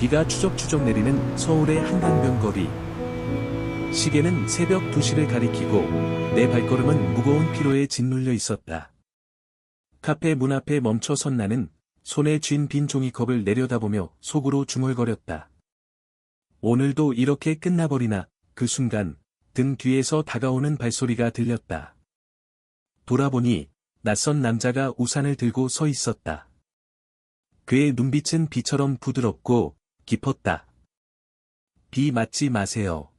비가 추적추적 내리는 서울의 한강변 거리. 시계는 새벽 2시를 가리키고 내 발걸음은 무거운 피로에 짓눌려 있었다. 카페 문 앞에 멈춰 선 나는 손에 쥔 빈 종이컵을 내려다보며 속으로 중얼거렸다. 오늘도 이렇게 끝나버리나. 그 순간 등 뒤에서 다가오는 발소리가 들렸다. 돌아보니 낯선 남자가 우산을 들고 서 있었다. 그의 눈빛은 비처럼 부드럽고 깊었다. 비 맞지 마세요.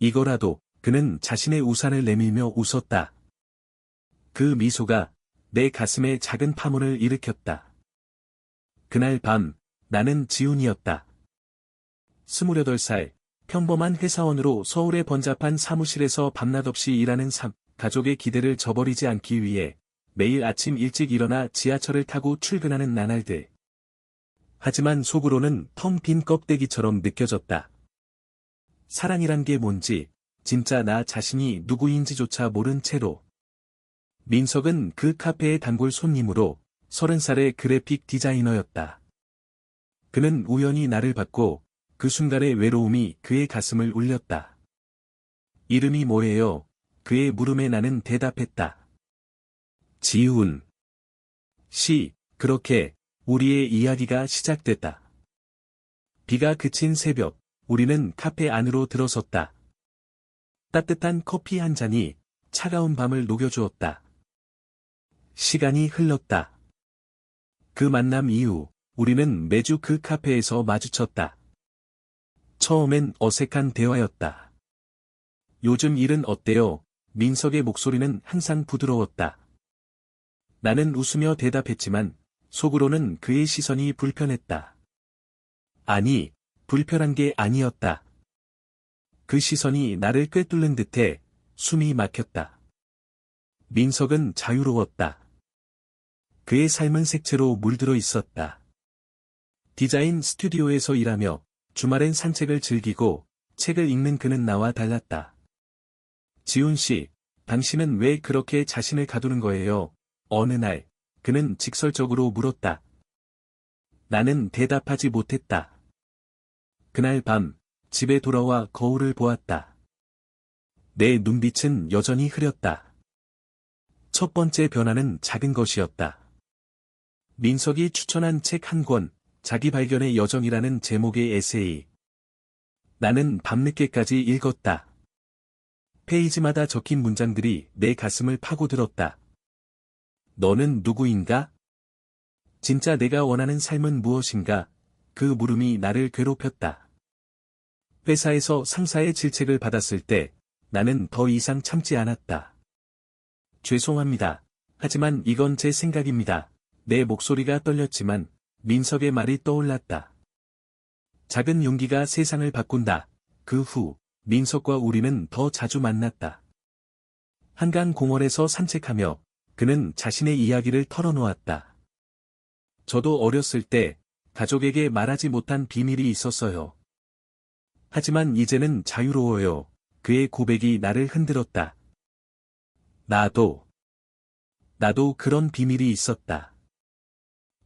이거라도. 그는 자신의 우산을 내밀며 웃었다. 그 미소가 내 가슴에 작은 파문을 일으켰다. 그날 밤 나는 지훈이었다. 28살, 평범한 회사원으로 서울의 번잡한 사무실에서 밤낮없이 일하는 삶. 가족의 기대를 저버리지 않기 위해 매일 아침 일찍 일어나 지하철을 타고 출근하는 나날들. 하지만 속으로는 텅 빈 껍데기처럼 느껴졌다. 사랑이란 게 뭔지, 진짜 나 자신이 누구인지조차 모른 채로. 민석은 그 카페의 단골 손님으로 30살의 그래픽 디자이너였다. 그는 우연히 나를 봤고 그 순간의 외로움이 그의 가슴을 울렸다. 이름이 뭐예요? 그의 물음에 나는 대답했다. 지훈. 그렇게 우리의 이야기가 시작됐다. 비가 그친 새벽, 우리는 카페 안으로 들어섰다. 따뜻한 커피 한 잔이 차가운 밤을 녹여주었다. 시간이 흘렀다. 그 만남 이후, 우리는 매주 그 카페에서 마주쳤다. 처음엔 어색한 대화였다. 요즘 일은 어때요? 민석의 목소리는 항상 부드러웠다. 나는 웃으며 대답했지만 속으로는 그의 시선이 불편했다. 아니, 불편한 게 아니었다. 그 시선이 나를 꿰뚫는 듯해 숨이 막혔다. 민석은 자유로웠다. 그의 삶은 색채로 물들어 있었다. 디자인 스튜디오에서 일하며 주말엔 산책을 즐기고 책을 읽는 그는 나와 달랐다. 지훈 씨, 당신은 왜 그렇게 자신을 가두는 거예요? 어느 날, 그는 직설적으로 물었다. 나는 대답하지 못했다. 그날 밤, 집에 돌아와 거울을 보았다. 내 눈빛은 여전히 흐렸다. 첫 번째 변화는 작은 것이었다. 민석이 추천한 책 한 권, 자기 발견의 여정이라는 제목의 에세이. 나는 밤늦게까지 읽었다. 페이지마다 적힌 문장들이 내 가슴을 파고들었다. 너는 누구인가? 진짜 내가 원하는 삶은 무엇인가? 그 물음이 나를 괴롭혔다. 회사에서 상사의 질책을 받았을 때 나는 더 이상 참지 않았다. 죄송합니다. 하지만 이건 제 생각입니다. 내 목소리가 떨렸지만 민석의 말이 떠올랐다. 작은 용기가 세상을 바꾼다. 그 후 민석과 우리는 더 자주 만났다. 한강 공원에서 산책하며 그는 자신의 이야기를 털어놓았다. 저도 어렸을 때 가족에게 말하지 못한 비밀이 있었어요. 하지만 이제는 자유로워요. 그의 고백이 나를 흔들었다. 나도 그런 비밀이 있었다.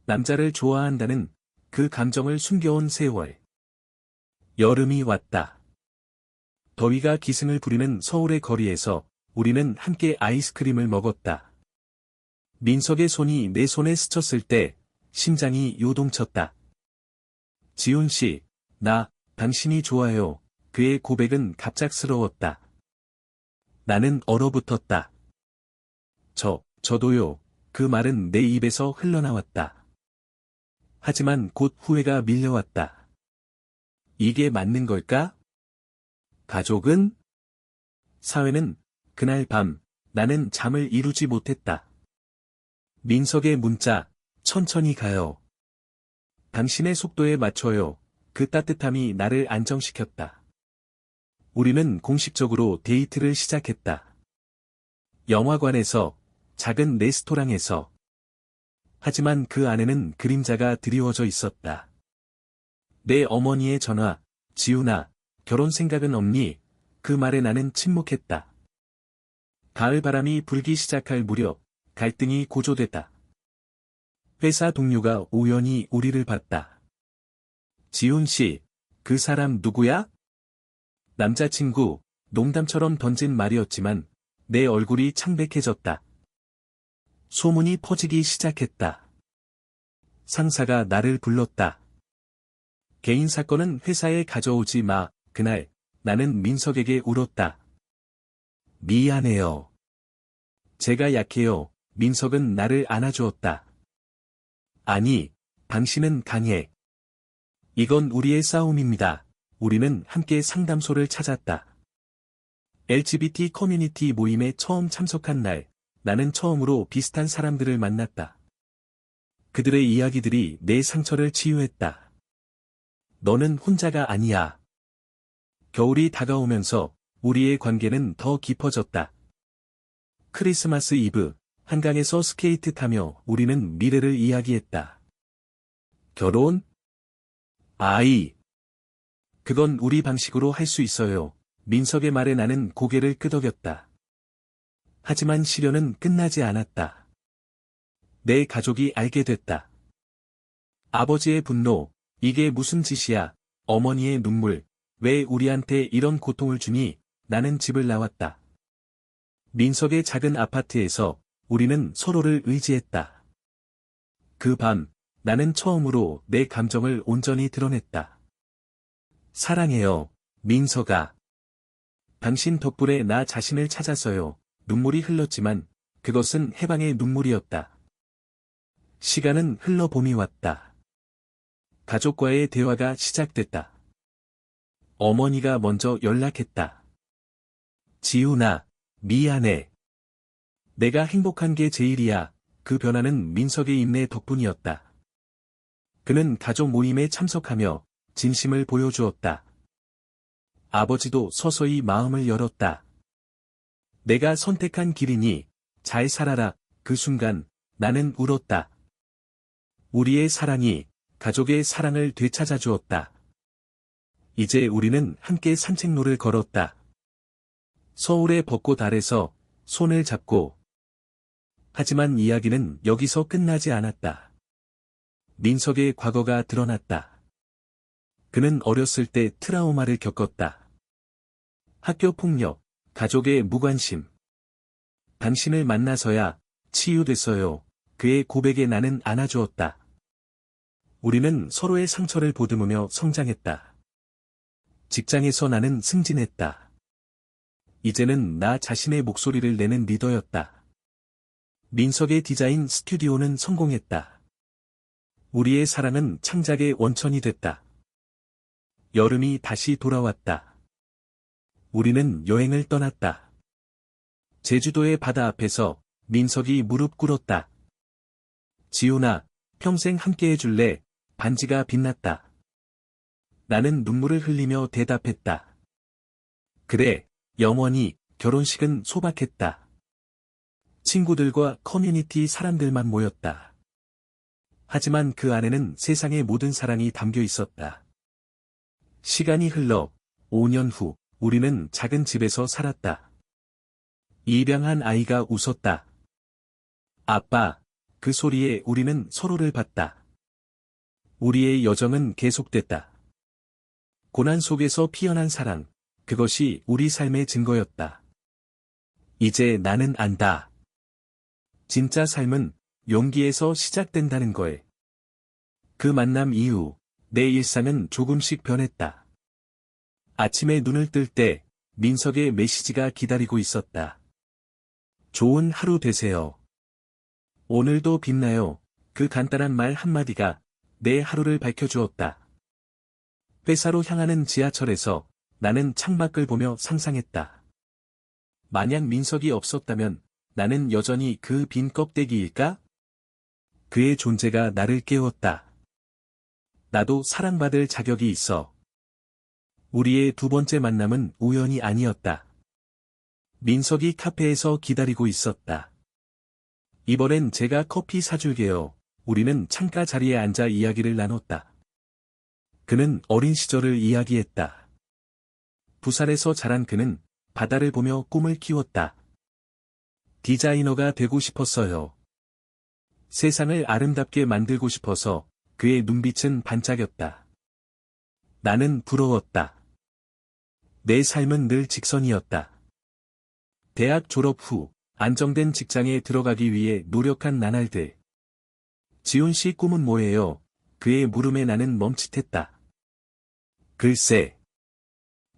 남자를 좋아한다는 그 감정을 숨겨온 세월. 여름이 왔다. 더위가 기승을 부리는 서울의 거리에서 우리는 함께 아이스크림을 먹었다. 민석의 손이 내 손에 스쳤을 때 심장이 요동쳤다. 지훈 씨, 당신이 좋아요. 그의 고백은 갑작스러웠다. 나는 얼어붙었다. 저도요. 그 말은 내 입에서 흘러나왔다. 하지만 곧 후회가 밀려왔다. 이게 맞는 걸까? 가족은? 사회는? 그날 밤, 나는 잠을 이루지 못했다. 민석의 문자, 천천히 가요. 당신의 속도에 맞춰요. 그 따뜻함이 나를 안정시켰다. 우리는 공식적으로 데이트를 시작했다. 영화관에서, 작은 레스토랑에서. 하지만 그 안에는 그림자가 드리워져 있었다. 내 어머니의 전화, 지훈아, 결혼 생각은 없니? 그 말에 나는 침묵했다. 가을 바람이 불기 시작할 무렵, 갈등이 고조됐다. 회사 동료가 우연히 우리를 봤다. 지훈 씨, 그 사람 누구야? 남자친구, 농담처럼 던진 말이었지만 내 얼굴이 창백해졌다. 소문이 퍼지기 시작했다. 상사가 나를 불렀다. 개인 사건은 회사에 가져오지 마. 그날 나는 민석에게 울었다. 미안해요. 제가 약해요. 민석은 나를 안아주었다. 아니, 당신은 강해. 이건 우리의 싸움입니다. 우리는 함께 상담소를 찾았다. LGBT 커뮤니티 모임에 처음 참석한 날, 나는 처음으로 비슷한 사람들을 만났다. 그들의 이야기들이 내 상처를 치유했다. 너는 혼자가 아니야. 겨울이 다가오면서 우리의 관계는 더 깊어졌다. 크리스마스 이브, 한강에서 스케이트 타며 우리는 미래를 이야기했다. 결혼? 아이. 그건 우리 방식으로 할 수 있어요. 민석의 말에 나는 고개를 끄덕였다. 하지만 시련은 끝나지 않았다. 내 가족이 알게 됐다. 아버지의 분노, 이게 무슨 짓이야. 어머니의 눈물, 왜 우리한테 이런 고통을 주니. 나는 집을 나왔다. 민석의 작은 아파트에서 우리는 서로를 의지했다. 그 밤, 나는 처음으로 내 감정을 온전히 드러냈다. 사랑해요, 민석아. 당신 덕분에 나 자신을 찾았어요. 눈물이 흘렀지만 그것은 해방의 눈물이었다. 시간은 흘러 봄이 왔다. 가족과의 대화가 시작됐다. 어머니가 먼저 연락했다. 지훈아, 미안해. 내가 행복한 게 제일이야. 그 변화는 민석의 인내 덕분이었다. 그는 가족 모임에 참석하며 진심을 보여주었다. 아버지도 서서히 마음을 열었다. 내가 선택한 길이니 잘 살아라. 그 순간 나는 울었다. 우리의 사랑이 가족의 사랑을 되찾아 주었다. 이제 우리는 함께 산책로를 걸었다. 서울의 벚꽃 아래서 손을 잡고. 하지만 이야기는 여기서 끝나지 않았다. 민석의 과거가 드러났다. 그는 어렸을 때 트라우마를 겪었다. 학교 폭력, 가족의 무관심. 당신을 만나서야 치유됐어요. 그의 고백에 나는 안아주었다. 우리는 서로의 상처를 보듬으며 성장했다. 직장에서 나는 승진했다. 이제는 나 자신의 목소리를 내는 리더였다. 민석의 디자인 스튜디오는 성공했다. 우리의 사랑은 창작의 원천이 됐다. 여름이 다시 돌아왔다. 우리는 여행을 떠났다. 제주도의 바다 앞에서 민석이 무릎 꿇었다. 지훈아, 평생 함께 해줄래? 반지가 빛났다. 나는 눈물을 흘리며 대답했다. 그래, 영원히. 결혼식은 소박했다. 친구들과 커뮤니티 사람들만 모였다. 하지만 그 안에는 세상의 모든 사랑이 담겨 있었다. 시간이 흘러 5년 후, 우리는 작은 집에서 살았다. 입양한 아이가 웃었다. 아빠, 그 소리에 우리는 서로를 봤다. 우리의 여정은 계속됐다. 고난 속에서 피어난 사랑, 그것이 우리 삶의 증거였다. 이제 나는 안다. 진짜 삶은 용기에서 시작된다는 걸. 그 만남 이후, 내 일상은 조금씩 변했다. 아침에 눈을 뜰 때, 민석의 메시지가 기다리고 있었다. 좋은 하루 되세요. 오늘도 빛나요. 그 간단한 말 한마디가 내 하루를 밝혀주었다. 회사로 향하는 지하철에서 나는 창밖을 보며 상상했다. 만약 민석이 없었다면 나는 여전히 그 빈 껍데기일까? 그의 존재가 나를 깨웠다. 나도 사랑받을 자격이 있어. 우리의 두 번째 만남은 우연이 아니었다. 민석이 카페에서 기다리고 있었다. 이번엔 제가 커피 사줄게요. 우리는 창가 자리에 앉아 이야기를 나눴다. 그는 어린 시절을 이야기했다. 부산에서 자란 그는 바다를 보며 꿈을 키웠다. 디자이너가 되고 싶었어요. 세상을 아름답게 만들고 싶어서 그의 눈빛은 반짝였다. 나는 부러웠다. 내 삶은 늘 직선이었다. 대학 졸업 후 안정된 직장에 들어가기 위해 노력한 나날들. 지훈 씨 꿈은 뭐예요? 그의 물음에 나는 멈칫했다. 글쎄.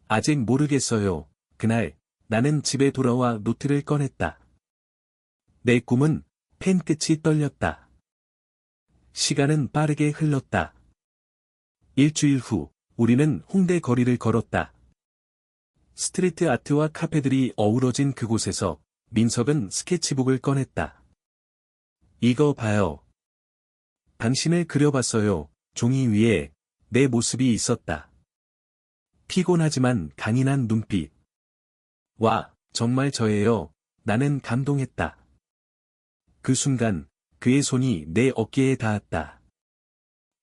아직 모르겠어요. 그날 나는 집에 돌아와 노트를 꺼냈다. 내 꿈은 펜 끝이 떨렸다. 시간은 빠르게 흘렀다. 일주일 후 우리는 홍대 거리를 걸었다. 스트리트 아트와 카페들이 어우러진 그곳에서 민석은 스케치북을 꺼냈다. 이거 봐요. 당신을 그려봤어요. 종이 위에 내 모습이 있었다. 피곤하지만 강인한 눈빛. 와, 정말 저예요. 나는 감동했다. 그 순간 그의 손이 내 어깨에 닿았다.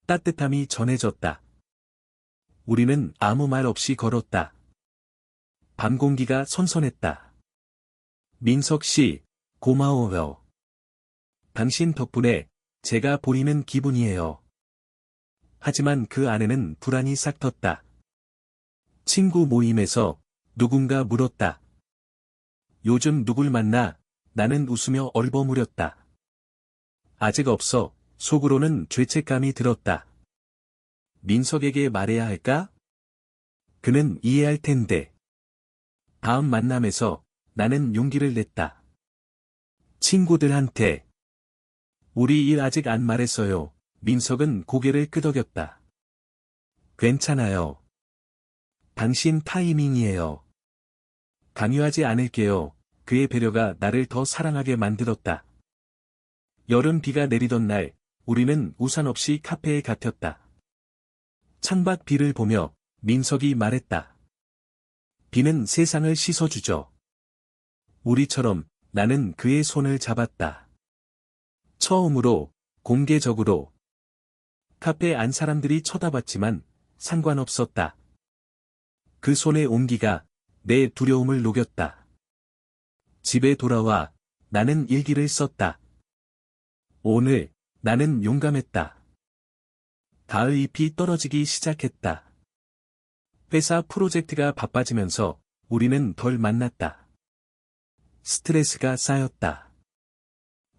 따뜻함이 전해졌다. 우리는 아무 말 없이 걸었다. 밤 공기가 선선했다. 민석 씨, 고마워요. 당신 덕분에 제가 보이는 기분이에요. 하지만 그 안에는 불안이 싹 텄다. 친구 모임에서 누군가 물었다. 요즘 누굴 만나? 나는 웃으며 얼버무렸다. 아직 없어. 속으로는 죄책감이 들었다. 민석에게 말해야 할까? 그는 이해할 텐데. 다음 만남에서 나는 용기를 냈다. 친구들한테. 우리 일 아직 안 말했어요. 민석은 고개를 끄덕였다. 괜찮아요. 당신 타이밍이에요. 강요하지 않을게요. 그의 배려가 나를 더 사랑하게 만들었다. 여름 비가 내리던 날, 우리는 우산 없이 카페에 갇혔다. 창밖 비를 보며 민석이 말했다. 비는 세상을 씻어주죠. 우리처럼 나는 그의 손을 잡았다. 처음으로, 공개적으로. 카페 안 사람들이 쳐다봤지만 상관없었다. 그 손의 온기가 내 두려움을 녹였다. 집에 돌아와 나는 일기를 썼다. 오늘 나는 용감했다. 가을 잎이 떨어지기 시작했다. 회사 프로젝트가 바빠지면서 우리는 덜 만났다. 스트레스가 쌓였다.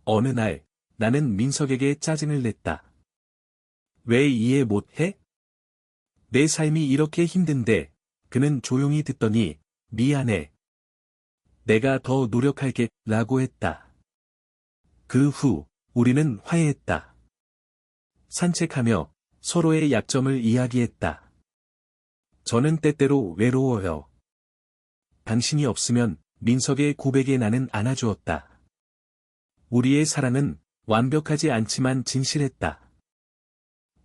어느 날 나는 민석에게 짜증을 냈다. 왜 이해 못해? 내 삶이 이렇게 힘든데. 그는 조용히 듣더니 미안해. 내가 더 노력할게 라고 했다. 그 후 우리는 화해했다. 산책하며 서로의 약점을 이야기했다. 저는 때때로 외로워요. 당신이 없으면 민석의 고백에 나는 안아주었다. 우리의 사랑은 완벽하지 않지만 진실했다.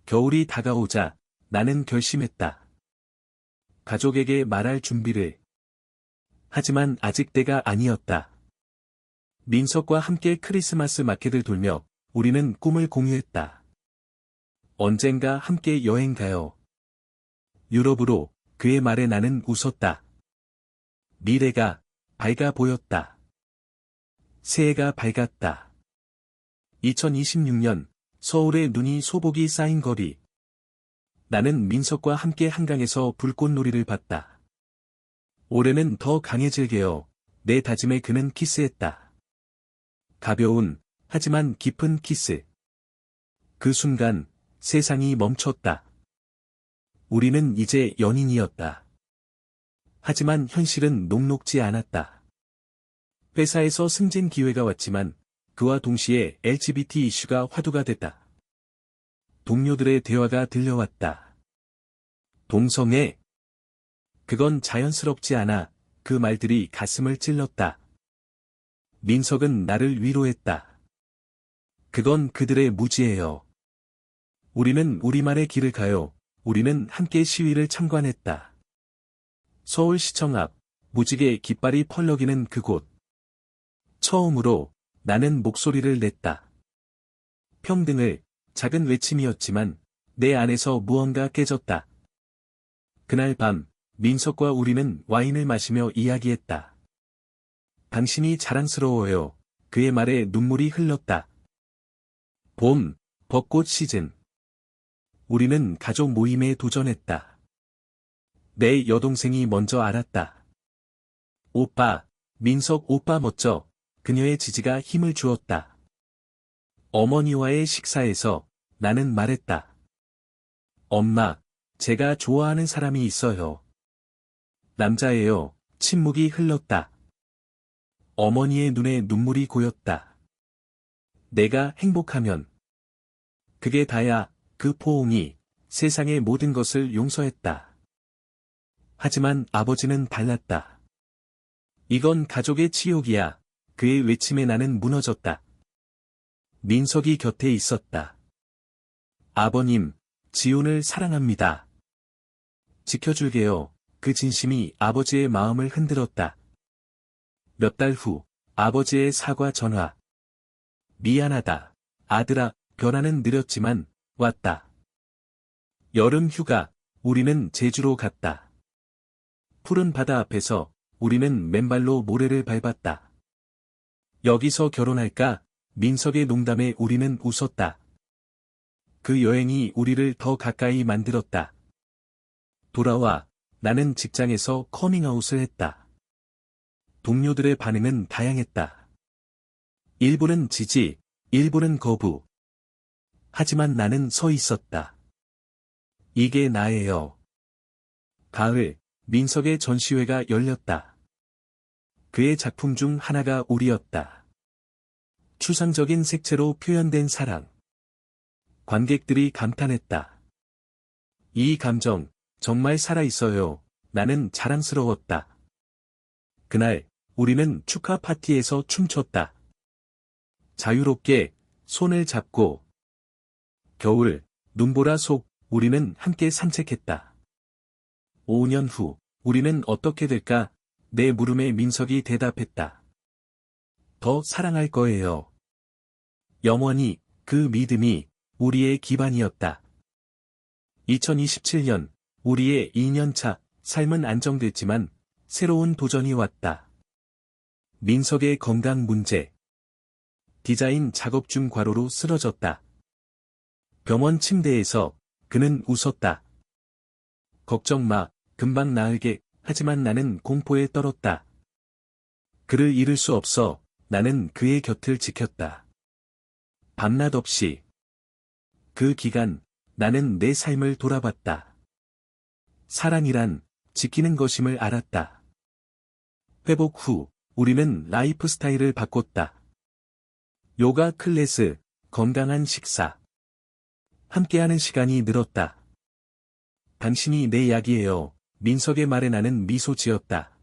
겨울이 다가오자 나는 결심했다. 가족에게 말할 준비를. 하지만 아직 때가 아니었다. 민석과 함께 크리스마스 마켓을 돌며 우리는 꿈을 공유했다. 언젠가 함께 여행 가요. 유럽으로. 그의 말에 나는 웃었다. 미래가 밝아 보였다. 새해가 밝았다. 2026년 서울의 눈이 소복이 쌓인 거리. 나는 민석과 함께 한강에서 불꽃놀이를 봤다. 올해는 더 강해질게요. 내 다짐에 그는 키스했다. 가벼운, 하지만 깊은 키스. 그 순간 세상이 멈췄다. 우리는 이제 연인이었다. 하지만 현실은 녹록지 않았다. 회사에서 승진 기회가 왔지만 그와 동시에 LGBT 이슈가 화두가 됐다. 동료들의 대화가 들려왔다. 동성애. 그건 자연스럽지 않아. 그 말들이 가슴을 찔렀다. 민석은 나를 위로했다. 그건 그들의 무지예요. 우리는 우리만의 길을 가요. 우리는 함께 시위를 참관했다. 서울시청 앞, 무지개 깃발이 펄럭이는 그곳. 처음으로 나는 목소리를 냈다. 평등을. 작은 외침이었지만 내 안에서 무언가 깨졌다. 그날 밤 민석과 우리는 와인을 마시며 이야기했다. 당신이 자랑스러워요. 그의 말에 눈물이 흘렀다. 봄, 벚꽃 시즌. 우리는 가족 모임에 도전했다. 내 여동생이 먼저 알았다. 오빠, 민석 오빠 멋져. 그녀의 지지가 힘을 주었다. 어머니와의 식사에서 나는 말했다. 엄마, 제가 좋아하는 사람이 있어요. 남자예요. 침묵이 흘렀다. 어머니의 눈에 눈물이 고였다. 내가 행복하면 그게 다야. 그 포옹이 세상의 모든 것을 용서했다. 하지만 아버지는 달랐다. 이건 가족의 치욕이야. 그의 외침에 나는 무너졌다. 민석이 곁에 있었다. 아버님, 지훈을 사랑합니다. 지켜줄게요. 그 진심이 아버지의 마음을 흔들었다. 몇 달 후, 아버지의 사과 전화. 미안하다. 아들아, 변화는 느렸지만, 왔다. 여름 휴가, 우리는 제주로 갔다. 푸른 바다 앞에서, 우리는 맨발로 모래를 밟았다. 여기서 결혼할까? 민석의 농담에 우리는 웃었다. 그 여행이 우리를 더 가까이 만들었다. 돌아와, 나는 직장에서 커밍아웃을 했다. 동료들의 반응은 다양했다. 일부는 지지, 일부는 거부. 하지만 나는 서 있었다. 이게 나예요. 가을, 민석의 전시회가 열렸다. 그의 작품 중 하나가 우리였다. 추상적인 색채로 표현된 사랑. 관객들이 감탄했다. 이 감정, 정말 살아있어요. 나는 자랑스러웠다. 그날, 우리는 축하 파티에서 춤췄다. 자유롭게, 손을 잡고. 겨울, 눈보라 속, 우리는 함께 산책했다. 5년 후, 우리는 어떻게 될까? 내 물음에 민석이 대답했다. 더 사랑할 거예요. 영원히, 그 믿음이, 우리의 기반이었다. 2027년, 우리의 2년차, 삶은 안정됐지만, 새로운 도전이 왔다. 민석의 건강 문제. 디자인 작업 중 과로로 쓰러졌다. 병원 침대에서, 그는 웃었다. 걱정 마, 금방 나으게. 하지만 나는 공포에 떨었다. 그를 잃을 수 없어. 나는 그의 곁을 지켰다. 밤낮 없이. 그 기간, 나는 내 삶을 돌아봤다. 사랑이란 지키는 것임을 알았다. 회복 후, 우리는 라이프 스타일을 바꿨다. 요가 클래스, 건강한 식사. 함께하는 시간이 늘었다. 당신이 내 약이에요. 민석의 말에 나는 미소 지었다.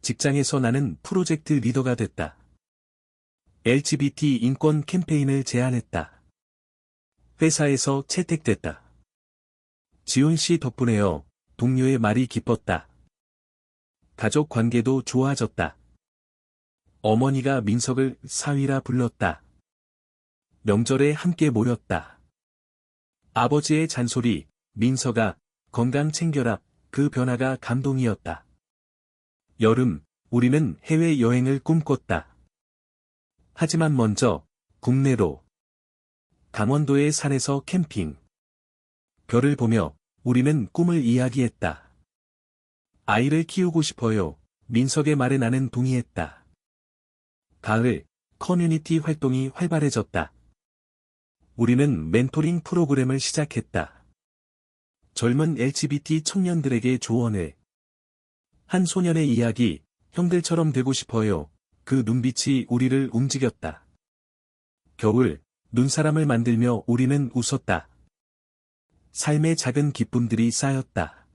직장에서 나는 프로젝트 리더가 됐다. LGBT 인권 캠페인을 제안했다. 회사에서 채택됐다. 지훈 씨 덕분에요. 동료의 말이 기뻤다. 가족 관계도 좋아졌다. 어머니가 민석을 사위라 불렀다. 명절에 함께 모였다. 아버지의 잔소리, 민석아, 건강 챙겨라. 그 변화가 감동이었다. 여름, 우리는 해외여행을 꿈꿨다. 하지만 먼저, 국내로. 강원도의 산에서 캠핑. 별을 보며, 우리는 꿈을 이야기했다. 아이를 키우고 싶어요. 민석의 말에 나는 동의했다. 가을, 커뮤니티 활동이 활발해졌다. 우리는 멘토링 프로그램을 시작했다. 젊은 LGBT 청년들에게 조언을. 한 소년의 이야기, 형들처럼 되고 싶어요. 그 눈빛이 우리를 움직였다. 겨울, 눈사람을 만들며 우리는 웃었다. 삶의 작은 기쁨들이 쌓였다.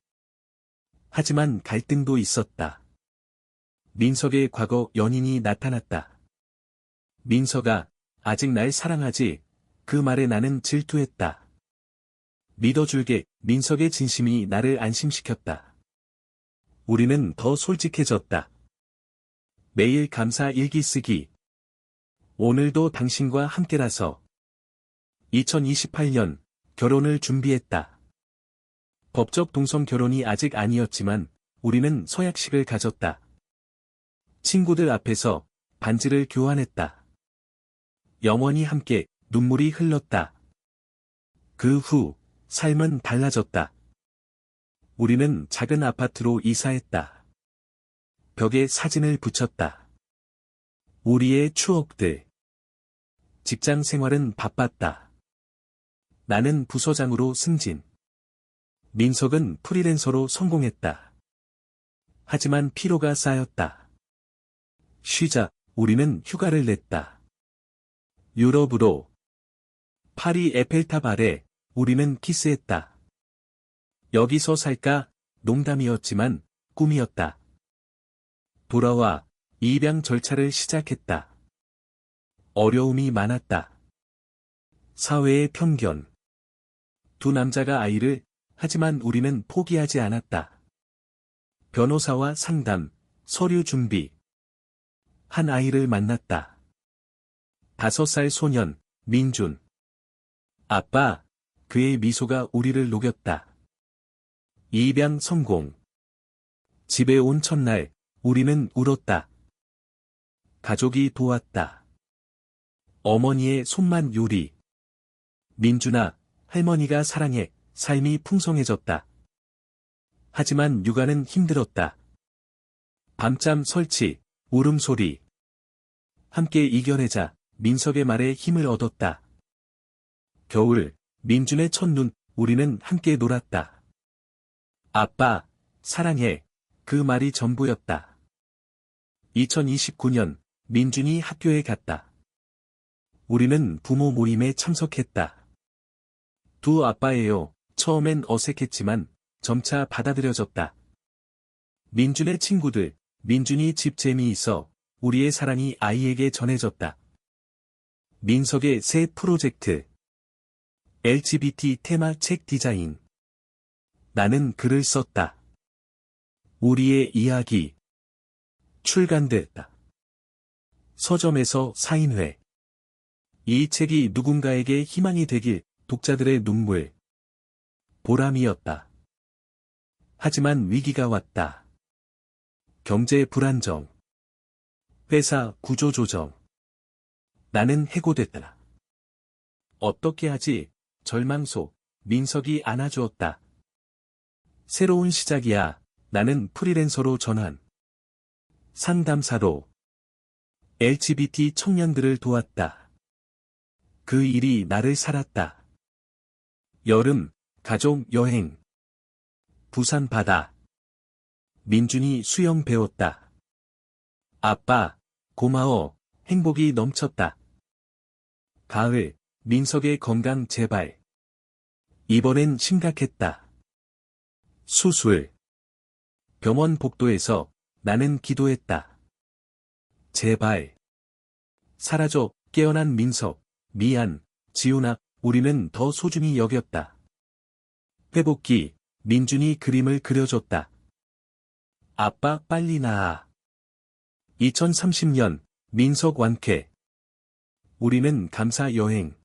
하지만 갈등도 있었다. 민석의 과거 연인이 나타났다. 민석아, 아직 날 사랑하지? 그 말에 나는 질투했다. 믿어줄게. 민석의 진심이 나를 안심시켰다. 우리는 더 솔직해졌다. 매일 감사 일기 쓰기. 오늘도 당신과 함께라서. 2028년, 결혼을 준비했다. 법적 동성 결혼이 아직 아니었지만, 우리는 서약식을 가졌다. 친구들 앞에서 반지를 교환했다. 영원히 함께 눈물이 흘렀다. 그 후, 삶은 달라졌다. 우리는 작은 아파트로 이사했다. 벽에 사진을 붙였다. 우리의 추억들. 직장 생활은 바빴다. 나는 부서장으로 승진. 민석은 프리랜서로 성공했다. 하지만 피로가 쌓였다. 쉬자, 우리는 휴가를 냈다. 유럽으로. 파리 에펠탑 아래, 우리는 키스했다. 여기서 살까? 농담이었지만, 꿈이었다. 돌아와, 입양 절차를 시작했다. 어려움이 많았다. 사회의 편견. 두 남자가 아이를, 하지만 우리는 포기하지 않았다. 변호사와 상담, 서류 준비. 한 아이를 만났다. 5살 소년, 민준. 아빠, 그의 미소가 우리를 녹였다. 입양 성공. 집에 온 첫날, 우리는 울었다. 가족이 도왔다. 어머니의 손맛 요리. 민준아, 할머니가 사랑해, 삶이 풍성해졌다. 하지만 육아는 힘들었다. 밤잠 설치, 울음소리. 함께 이겨내자, 민석의 말에 힘을 얻었다. 겨울, 민준의 첫눈, 우리는 함께 놀았다. 아빠, 사랑해, 그 말이 전부였다. 2029년, 민준이 학교에 갔다. 우리는 부모 모임에 참석했다. 두 아빠예요. 처음엔 어색했지만 점차 받아들여졌다. 민준의 친구들, 민준이 집 재미있어, 우리의 사랑이 아이에게 전해졌다. 민석의 새 프로젝트. LGBT 테마 책 디자인. 나는 글을 썼다. 우리의 이야기. 출간됐다. 서점에서 사인회. 이 책이 누군가에게 희망이 되길, 독자들의 눈물. 보람이었다. 하지만 위기가 왔다. 경제 불안정. 회사 구조조정. 나는 해고됐다. 어떻게 하지? 절망 속, 민석이 안아주었다. 새로운 시작이야. 나는 프리랜서로 전환. 상담사로. LGBT 청년들을 도왔다. 그 일이 나를 살았다. 여름, 가족 여행. 부산 바다. 민준이 수영 배웠다. 아빠, 고마워, 행복이 넘쳤다. 가을, 민석의 건강 재발. 이번엔 심각했다. 수술. 병원 복도에서 나는 기도했다. 제발. 사라져, 깨어난 민석. 미안, 지훈아, 우리는 더 소중히 여겼다. 회복기, 민준이 그림을 그려줬다. 아빠 빨리 나아. 2030년, 민석 완쾌. 우리는 감사 여행.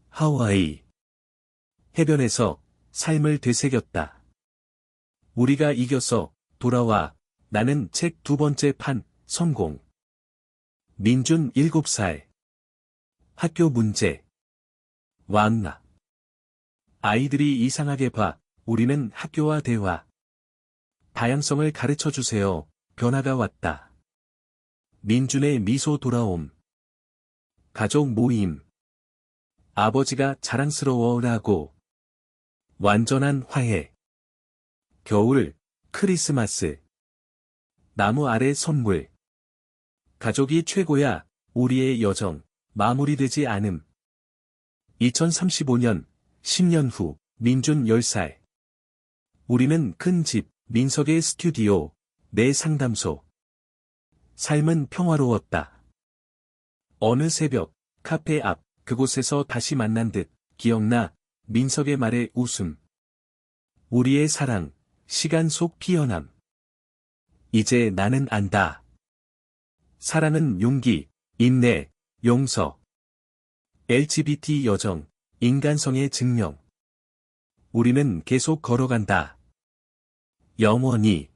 하와이. 해변에서 삶을 되새겼다. 우리가 이겼어, 돌아와. 나는 책 2번째 판, 성공. 민준 7살. 학교 문제. 왕나. 아이들이 이상하게 봐, 우리는 학교와 대화. 다양성을 가르쳐 주세요. 변화가 왔다. 민준의 미소 돌아옴. 가족 모임. 아버지가 자랑스러워라고. 완전한 화해. 겨울, 크리스마스. 나무 아래 선물. 가족이 최고야, 우리의 여정, 마무리되지 않음. 2035년, 10년 후, 민준 10살. 우리는 큰 집, 민석의 스튜디오, 내 상담소. 삶은 평화로웠다. 어느 새벽, 카페 앞, 그곳에서 다시 만난 듯, 기억나, 민석의 말에 웃음. 우리의 사랑, 시간 속 피어남. 이제 나는 안다. 사랑은 용기, 인내, 용서. LGBT 여정, 인간성의 증명. 우리는 계속 걸어간다. 영원히.